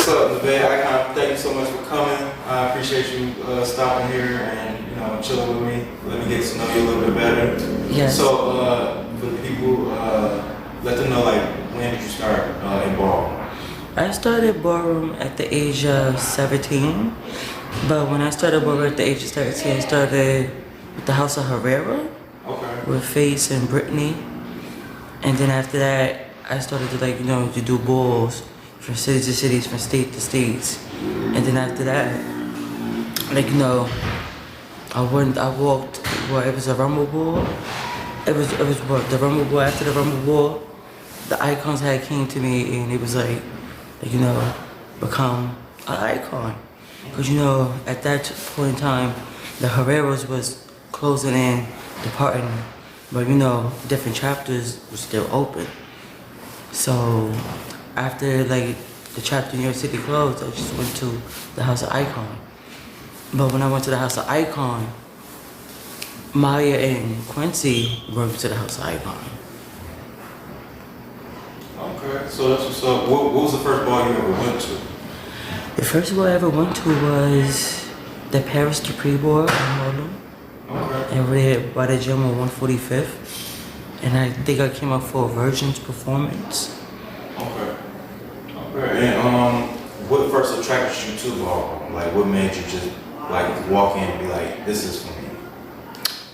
What's up, Neveah Icon? Thank you so much for coming. I appreciate you stopping here and chilling with me. Let me get to know you a little bit better. Yes. So for the people, let them know like when did you start in ballroom? I started ballroom at the age of 17, but when I started ballroom at the age of 13, I started with the House of Herrera, with Face and Brittany, and then after that, I started to to do balls from city to cities, from state to states, and then after that, I walked. Well, it was a Rumble Ball. It was what the Rumble Ball. After the Rumble Ball, the icons had came to me, and it was become an icon. Because at that point in time, the Herreras was closing in, departing, but different chapters were still open. So after the chapter in New York City closed, I just went to the House of Icon. But when I went to the House of Icon, Maya and Quincy went to the House of Icon. Okay, so that's what's up. What was the first ball you ever went to? The first ball I ever went to was the Paris Dupree ball in Harlem. Okay. And we by the gym on 145th. And I think I came up for a Virgin's performance. Okay. Okay. And what first attracted you to ballroom? Like, what made you just walk in and be like, this is for me?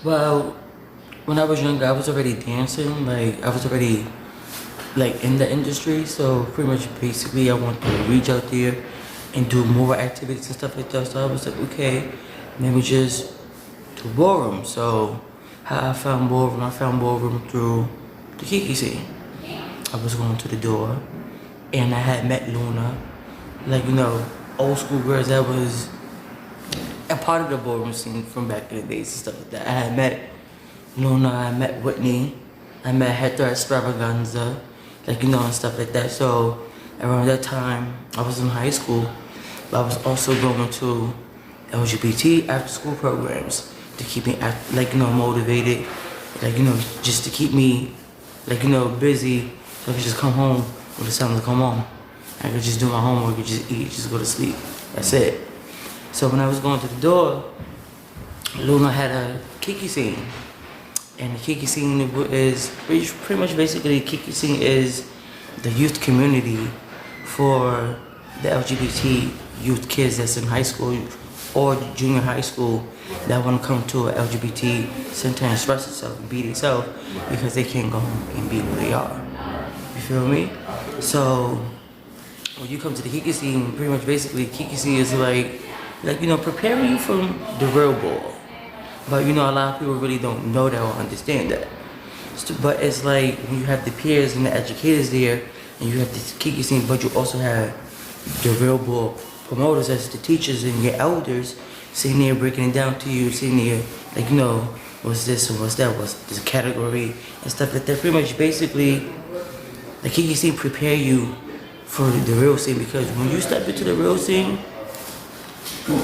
Well, when I was younger, I was already dancing. I was already in the industry. So pretty much, basically, I wanted to reach out there and do more activities and stuff like that. So I was like, okay, maybe just do ballroom. So how I found ballroom through the Kiki scene. I was going to the door, and I had met Luna, old school girls that was a part of the ballroom scene from back in the days and stuff like that. I had met Luna, I met Whitney, I met Hector Extravaganza, and stuff like that. So around that time, I was in high school, but I was also going to LGBT after school programs to keep me motivated, just to keep me busy, so I could just come home when it's time to come home. I could just do my homework, and just eat, just go to sleep. That's it. So when I was going to the door, Luna had a Kiki scene. And the Kiki scene is pretty much basically, Kiki scene is the youth community for the LGBT youth kids that's in high school or junior high school that want to come to an LGBT center and express itself and be themselves because they can't go home and be who they are. You feel me? So when you come to the Kiki scene, pretty much basically Kiki scene is preparing you from the real ball. But a lot of people really don't know that or understand that. But it's like when you have the peers and the educators there, and you have the Kiki scene, but you also have the real ball promoters as the teachers and your elders sitting there breaking it down to you, sitting there what's this and what's that, what's this category and stuff like that. Pretty much basically the Kiki scene prepare you for the real scene, because when you step into the real scene,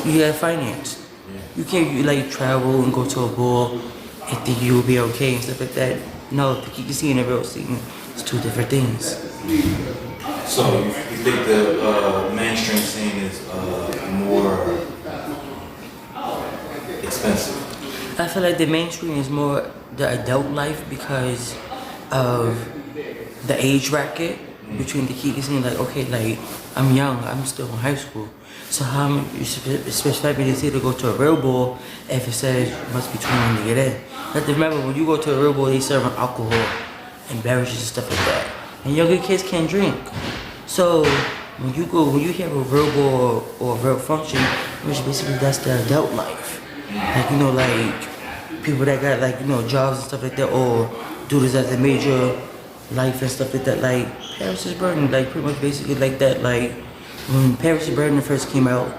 you have finance. You can't travel and go to a ball and think you'll be okay and stuff like that. No, the Kiki scene and the real scene is two different things. So you think the mainstream scene is more expensive? I feel like the mainstream is more the adult life because of the age bracket between the Kiki scene. I'm young, I'm still in high school. So how you expect me to say to go to a real ball if it says you must be 21 to get in? You have to remember, when you go to a real ball, they serve alcohol and beverages and stuff like that. And younger kids can't drink. So when you have a real ball or a real function, which basically that's the adult life. People that got jobs and stuff like that, or do this as a major life and stuff like that. Paris is Burning, pretty much basically that. When Paris is Burning first came out,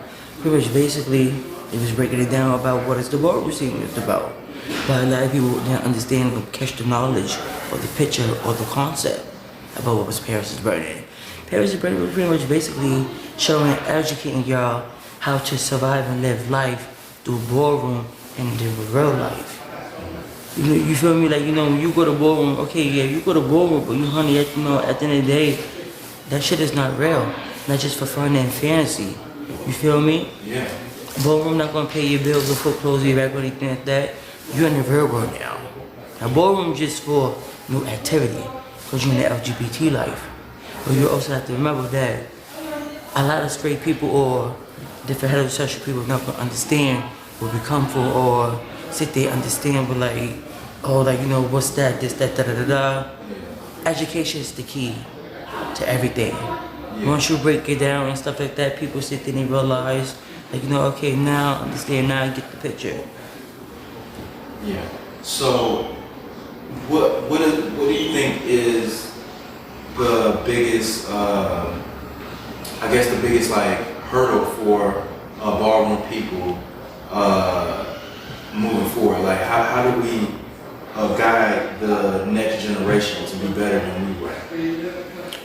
pretty much basically it was breaking it down about what is the ballroom scene is about. But a lot of people didn't understand or catch the knowledge or the picture or the concept about what was Paris is Burning. Paris is Burning was pretty much basically showing, educating y'all how to survive and live life through ballroom and live real life. You feel me? When you go to ballroom, okay, yeah, you go to ballroom, but honey, at the end of the day, that shit is not real. not just for fun and fantasy. You feel me? Yeah. Ballroom not gonna pay your bills or put clothes on your back or anything like that. You're in the real world now. Now ballroom just for new activity, because you're in the LGBT life. But you also have to remember that a lot of straight people or different heterosexual people not gonna understand what we come for or sit there and understand, but like, oh, like, you know, what's that, this, that, da, da, da, da. Education is the key to everything. Once you break it down and stuff like that, people sit there and realize, like, you know, okay, now I understand, now I get the picture. Yeah. So, what do you think is the biggest, I guess the biggest like hurdle for ballroom people moving forward? Like, how do we guide the next generation to be better than we were?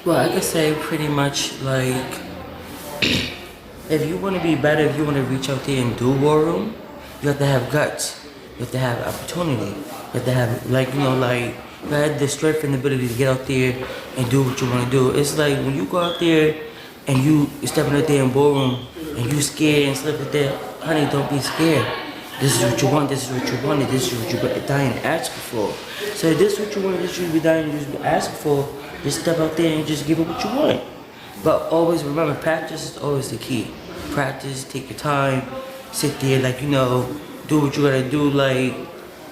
Well, I could say pretty much like, if you want to be better, if you want to reach out there and do ballroom, you have to have guts. You have to have opportunity. You have to have, like, you know, like, you have the strength and ability to get out there and do what you want to do. It's like when you go out there and you stepping out there in ballroom and you scared and stuff like that, honey, don't be scared. This is what you want, this is what you wanted, this is what you've been dying asking for. So if this is what you want, this is what you've been dying to ask for, just step out there and just give it what you want. But always remember, practice is always the key. Practice, take your time, sit there, like, you know, do what you gotta do. Like,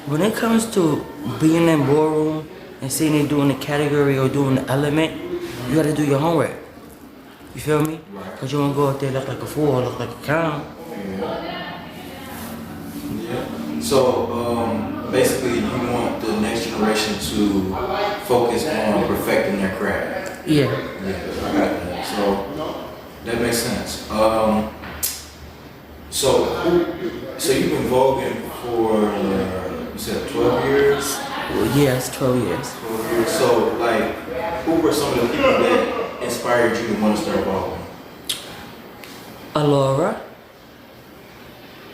when it comes to being in ballroom and sitting there doing the category or doing the element, you gotta do your homework. You feel me? Because you don't go out there look like a fool or look like a clown. Yeah. So, basically, you want the next generation to focus on perfecting their craft. Yeah. Yeah, I got that. So, that makes sense. So you've been voguing for, you said 12 years? Well, yes, 12 years. 12 years. So, like, who were some of the people that inspired you to want to start voguing? Alora,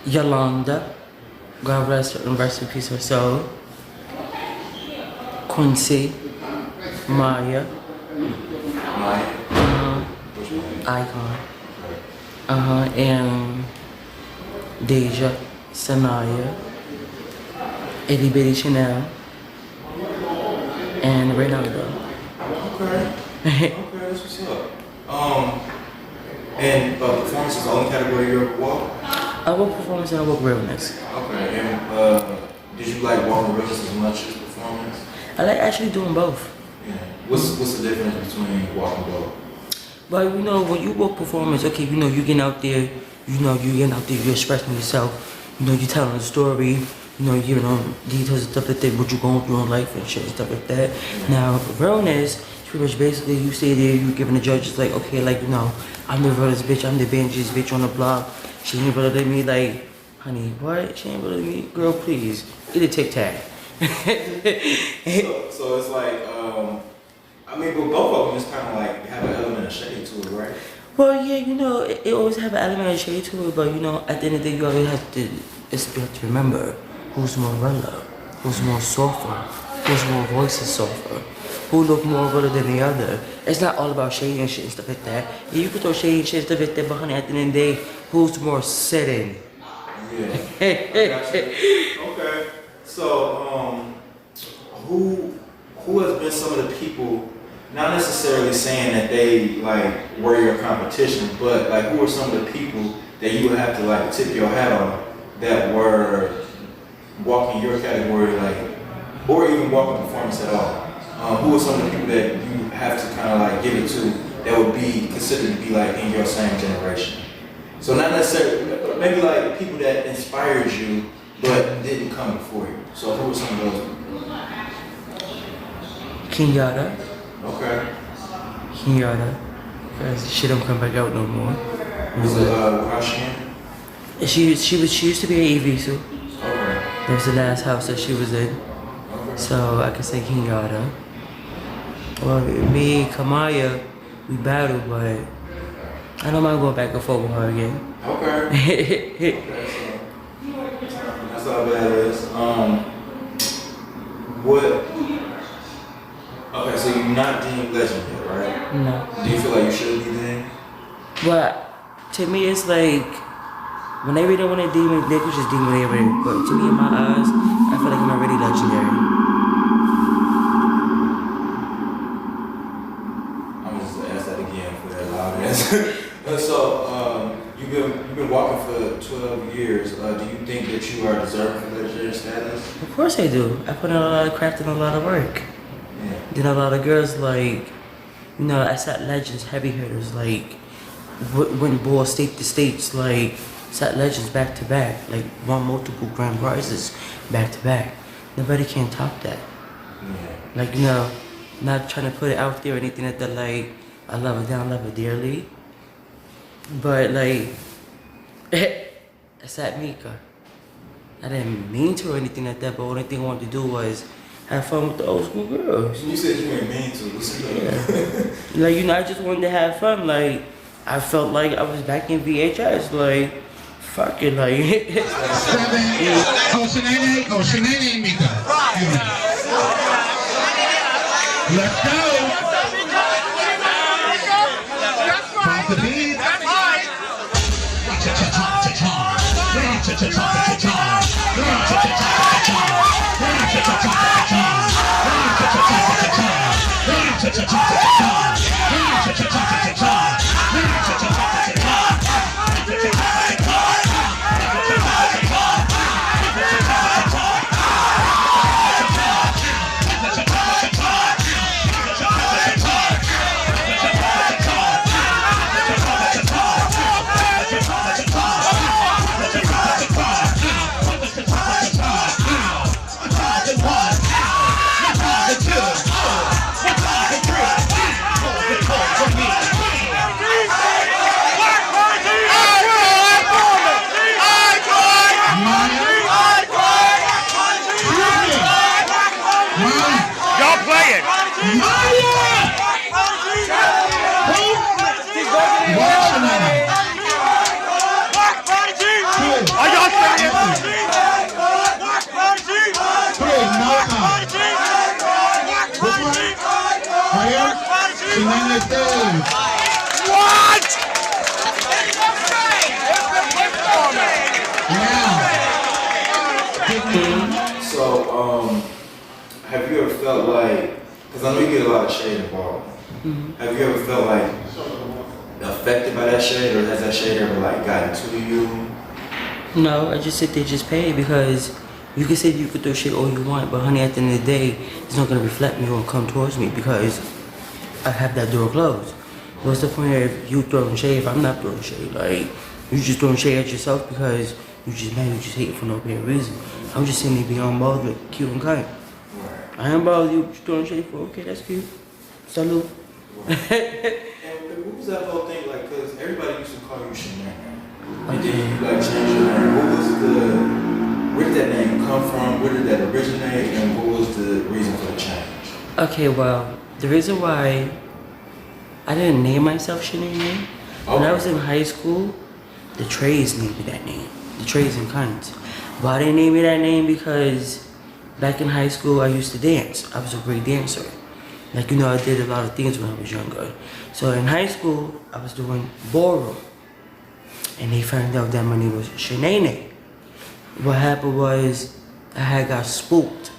Yolanda, God rest her and rest in peace her soul, Quincy, Maya, Icon, and Deja, Sanaya, Itty Bitty Chanel, and Ronaldo. Okay. Okay, that's what's up. And performance is the only category you ever walk? I work performance and I work realness. Okay, and did you like walking realness as much as performance? I like actually doing both. Yeah. What's the difference between walking both? But you know, when you work performance, okay, you know, you getting out there, you're expressing yourself, you know, you're telling a story, you know, you're giving them details and stuff like that, what you're going through in life and shit and stuff like that. Now, realness, pretty much basically you stay there, you giving the judges like, okay, like, you know, I'm the realest bitch, I'm the bandages bitch on the block. She ain't better than me, like, honey, what? She ain't better than me? Girl, please, eat a Tic Tac. So it's like, I mean, but both of them is kind of like have an element of shade to it, right? Well, yeah, you know, it always have an element of shade to it, but you know, at the end of the day, you always have to remember who's more realer, who's more softer, whose more voice is softer, who look more realer than the other. It's not all about shade and shit and stuff like that. Yeah, you can throw shade and shit and stuff like that, but honey, at the end of the day, who's more sitting? Yeah. Okay. So, who has been some of the people? Not necessarily saying that they like were your competition, but like who are some of the people that you would have to like tip your hat on that were walking your category, like, or even walking performance at all? Who are some of the people that you have to kind of like give it to that would be considered to be like in your same generation? So not necessarily, maybe like people that inspired you but didn't come before you. So who are some of those people? Kenyatta. Okay. Kenyatta. Because she don't come back out no more. Was it Russian? She used to be at Evisu. Okay. That was the last house that she was in. Okay. So I can say Kenyatta. Well, me, Kamaya, we battled, but I don't mind going back and forth with her again. Okay. Okay, so that's how bad it is. Okay, so you're not deemed legend yet, right? No. Do you feel like you should be deemed? But to me, it's like when they really want to deem it, they could just deem it whatever. But to me, in my eyes, I feel like I'm already legendary. I'm just gonna ask that again for that loud answer. So, you've been walking for 12 years. Do you think that you are deserving of legendary status? Of course I do. I put in a lot of craft and a lot of work. Yeah. Then a lot of girls like, I sat legends, heavy hitters, like went ball state to states, like sat legends back to back, like won multiple grand prizes back to back. Nobody can top that. Yeah. Like, not trying to put it out there or anything like that, like, I love her down, love her dearly. But, like, I sat Mika. I didn't mean to or anything like that, but only thing I wanted to do was have fun with the old school girls. You said you ain't mean to. What's Yeah. Like, I just wanted to have fun. Like, I felt like I was back in VHS. Like, fuck it, like. Oh, Sheneneh, Mika. Let's go. Pop the beat. What? So, have you ever felt like, because I know you get a lot of shade involved. Have you ever felt like affected by that shade, or has that shade ever like gotten to you? No, I just sit there, just pay, because you can say you could throw shit all you want, but honey, at the end of the day, it's not gonna reflect me or come towards me because I have that door closed. What's the point of you throwing shade if I'm not throwing shade? Like, you just throwing shade at yourself because you just mad, you just hate for no bad reason. I'm just sitting there being unbothered, cute and kind. I ain't bothered you throwing shade for, okay, that's cute. Salute. And what was that whole thing like? Because everybody used to call you Sheneneh. And then you like changed your name. Where did that name come from? Where did that originate? And what was the reason for the change? Okay, well, the reason why I didn't name myself Sheneneh, when I was in high school, the trades named me that name. The trades and cunts. Why they named me that name? Because back in high school, I used to dance. I was a great dancer. Like, I did a lot of things when I was younger. So in high school, I was doing Ballroom. And they found out that my name was Sheneneh. What happened was, I had got spooked.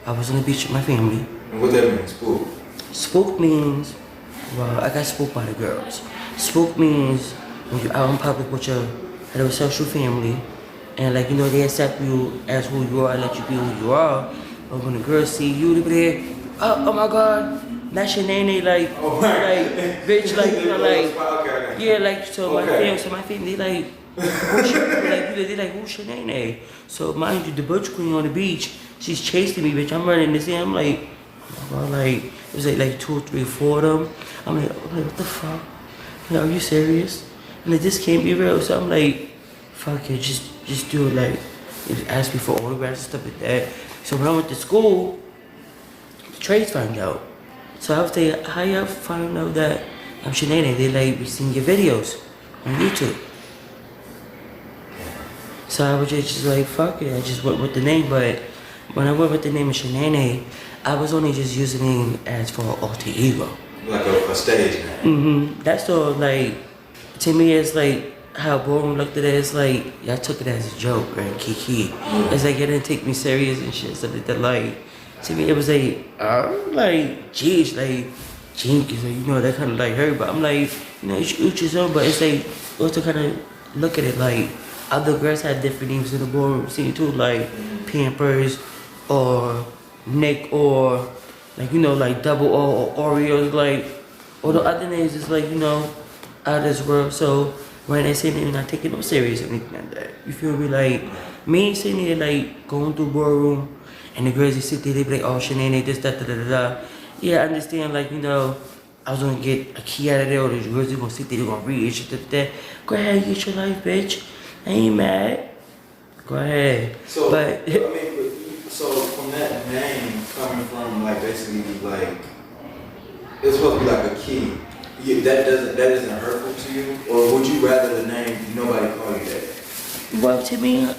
I was on the beach with my family. And what that means, spook? Spook means, well, I got spooked by the girls. Spook means when you're out in public with your heterosexual family, and like, they accept you as who you are, let you be who you are. But when the girls see you, they be there, oh my God, that's Sheneneh, like, bitch, like, yeah, like, so my family, they like, they like, who's Sheneneh? So mind you, the butch queen on the beach, she's chasing me, bitch. I'm running this in. I'm like, oh my God, like, it was like 2, 3, 4 of them. I'm like, what the fuck? Like, are you serious? And like, this can't be real. So I'm like, fuck it, just do it. Like, they ask me for autographs and stuff like that. So when I went to school, the trades found out. So I was like, how y'all find out that I'm Sheneneh? They like, we seen your videos on YouTube. So I was just like, fuck it, I just went with the name. But when I went with the name of Sheneneh, I was only just using it as for an alter ego. Like a stage name. That's all, like, to me, it's like how Ballroom looked at it. It's like y'all took it as a joke, right? Kiki. It's like you didn't take me serious and shit. So that like to me, it was like geez, like jinkies, like, you know, that kind of like hurt. But I'm like, you know, each his own. But it's like also kind of look at it like other girls had different names in the Ballroom scene too, like Pampers or Nick or like, you know, like Double O or Oreos, like all the other names is like, you know, out of this world. So when they say they're not taking them serious or anything like that, you feel me? Like me sitting there like going through Ballroom and the girls they sit there, they be like, oh Sheneneh, this, that, da da da da. Yeah, I understand, like, you know, I was gonna get a key out of there, or the girls they gonna sit there, they gonna read shit, that, that. Go ahead, get your life, bitch. I ain't mad. Go ahead. So, but so from that name coming from like basically like it's supposed to be like a key. That isn't hurtful to you, or would you rather the name nobody call you that? well, to me,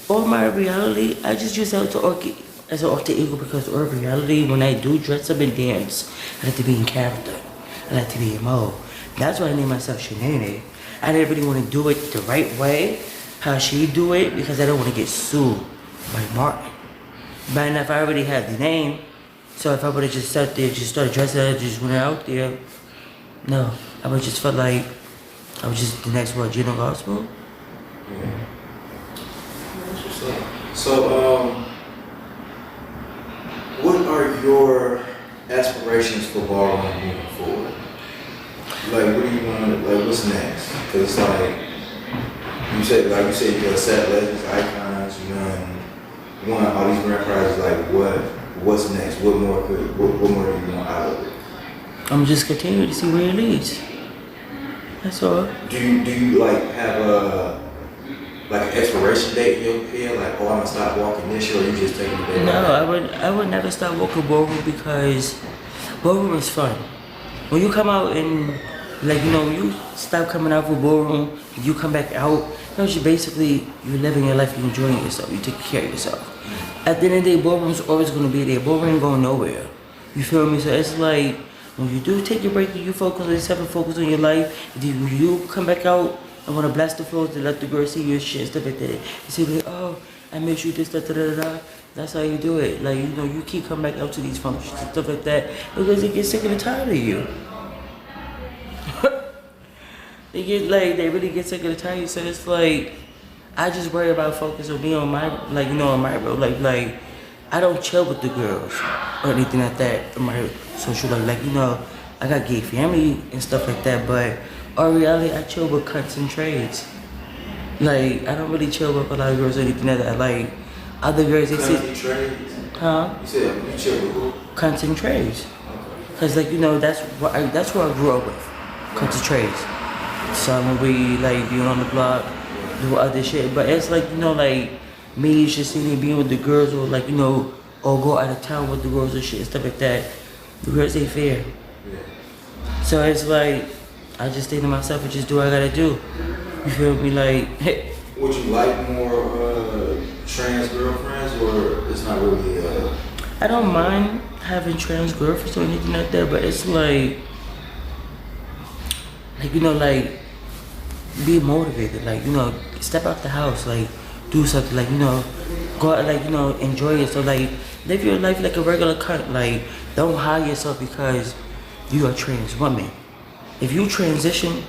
all my reality, I just use that as an alter ego because all reality, when I do dress up and dance, I like to be in character. I like to be in mode. That's why I named myself Sheneneh. I didn't really want to do it the right way, how she do it, because I don't want to get sued by Martin. But if I already had the name, so if I would have just sat there, just started dressing up, just went out there, no, I would just felt like I was just the next one, Gino Gospel. Yeah. So, what are your aspirations for Ballroom moving forward? Like, what do you want? Like, what's next? Because it's like you said, you're set legends, icons. You won all these grand prizes. Like, what's next? What more do you want out of it? I'm just continuing to see where it leads. That's all. Do you like have an expiration date in your head? Like, oh, I'm gonna stop walking this year, or you just taking the day? No, I would never stop walking Ballroom because Ballroom is fun. When you come out and like, you know, when you stop coming out for Ballroom, you come back out, you know, you're living your life, you're enjoying yourself, you take care of yourself. At the end of the day, Ballroom's always gonna be there. Ballroom ain't going nowhere. You feel me? So it's like when you do take your break and you focus on yourself and focus on your life, when you come back out and wanna blast the floors to let the girls see your shit and stuff like that. You say like, oh, I made you this, that, da, da, da, da. That's how you do it. Like, you know, you keep coming back out to these functions and stuff like that because they get sick and tired of you. They really get sick and tired of you. So it's like, I just worry about focus on being on my, like, you know, on my road. Like, I don't chill with the girls or anything like that in my social life. Like, you know, I got gay family and stuff like that, but in reality, I chill with cunts and trades. Like, I don't really chill with a lot of girls or anything like that. Like, other girls, they see. Huh? You said you chill with who? Cunts and trades. Cause like, you know, that's where I grew up with. Cunts and trades. So when we like being on the block, do other shit. But it's like, you know, like me just sitting there being with the girls or like, you know, or go out of town with the girls and shit and stuff like that. The girls ain't fair. Yeah. So it's like I just think to myself and just do what I gotta do. You feel me? Like, would you like more trans girlfriends, or it's not really? I don't mind having trans girlfriends or anything like that, but it's like you know, like be motivated. Like, you know, step out the house, like do something. Like, you know, go out, like, you know, enjoy yourself. Like, live your life like a regular cunt. Like, don't hide yourself because you are a trans woman. If you transition,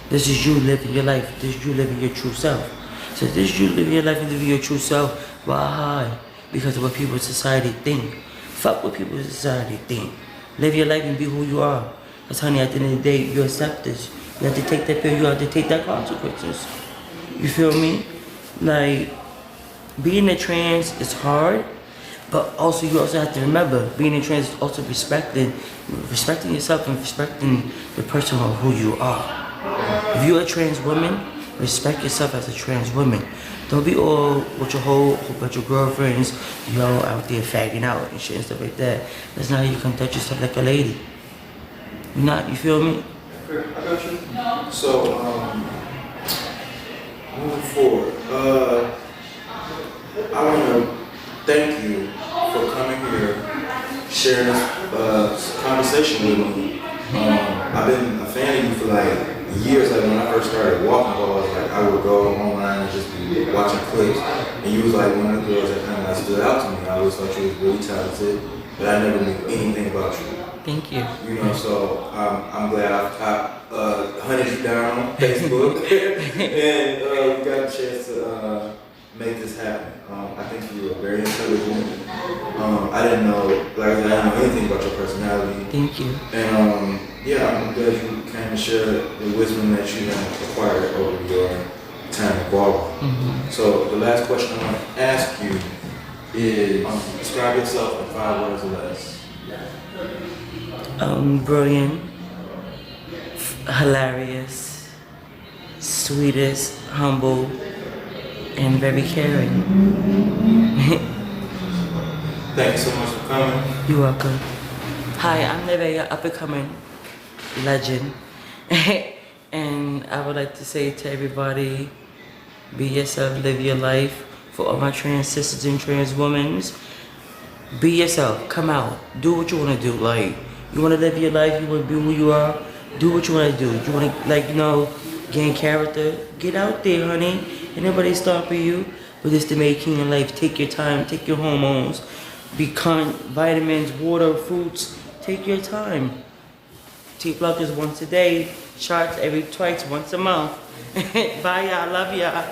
this is you living your life. This is you living your true self. So this is you living your life and living your true self. Why hide? Because of what people in society think. Fuck what people in society think. Live your life and be who you are. Because honey, at the end of the day, you accept this. You have to take that pill, you have to take that consequences. You feel me? Like, being a trans is hard, but also you also have to remember, being a trans is also respecting yourself and respecting the person of who you are. If you're a trans woman, respect yourself as a trans woman. Don't be all with your whole bunch of girlfriends, you all out there fagging out and shit and stuff like that. That's not how you conduct yourself like a lady. You feel me? Okay, I got you. So, moving forward, I want to thank you for coming here, sharing this conversation with me. I've been a fan of you for like years, like when I first started like walking balls, like I would go online and just be watching clips, and you was like one of the girls that kind of like stood out to me. I always thought you was really talented, but I never knew anything about you. Thank you. You know, so I'm glad I hunted you down on Facebook, and we got a chance to make this happen. I think you were very intelligent. I didn't know, like I said, I didn't know anything about your personality. Thank you. And yeah, I'm glad you came and shared the wisdom that you have acquired over your time at Ballroom. So the last question I want to ask you is, describe yourself in 5 words or less. Brilliant, hilarious, sweetest, humble, and very caring. Thank you so much for coming. You're welcome. Hi, I'm Neveah, up and coming legend. And I would like to say to everybody, be yourself, live your life. For all my trans sisters and trans women, be yourself, come out, do what you want to do. Like, you want to live your life, you want to be who you are, do what you want to do. You want to, like, you know, gain character, get out there, honey. Ain't nobody stopping you. But it's the making of life. Take your time, take your hormones, be kind, vitamins, water, fruits, take your time. Take blockers once a day, shots every twice, once a month. Bye, y'all, love y'all.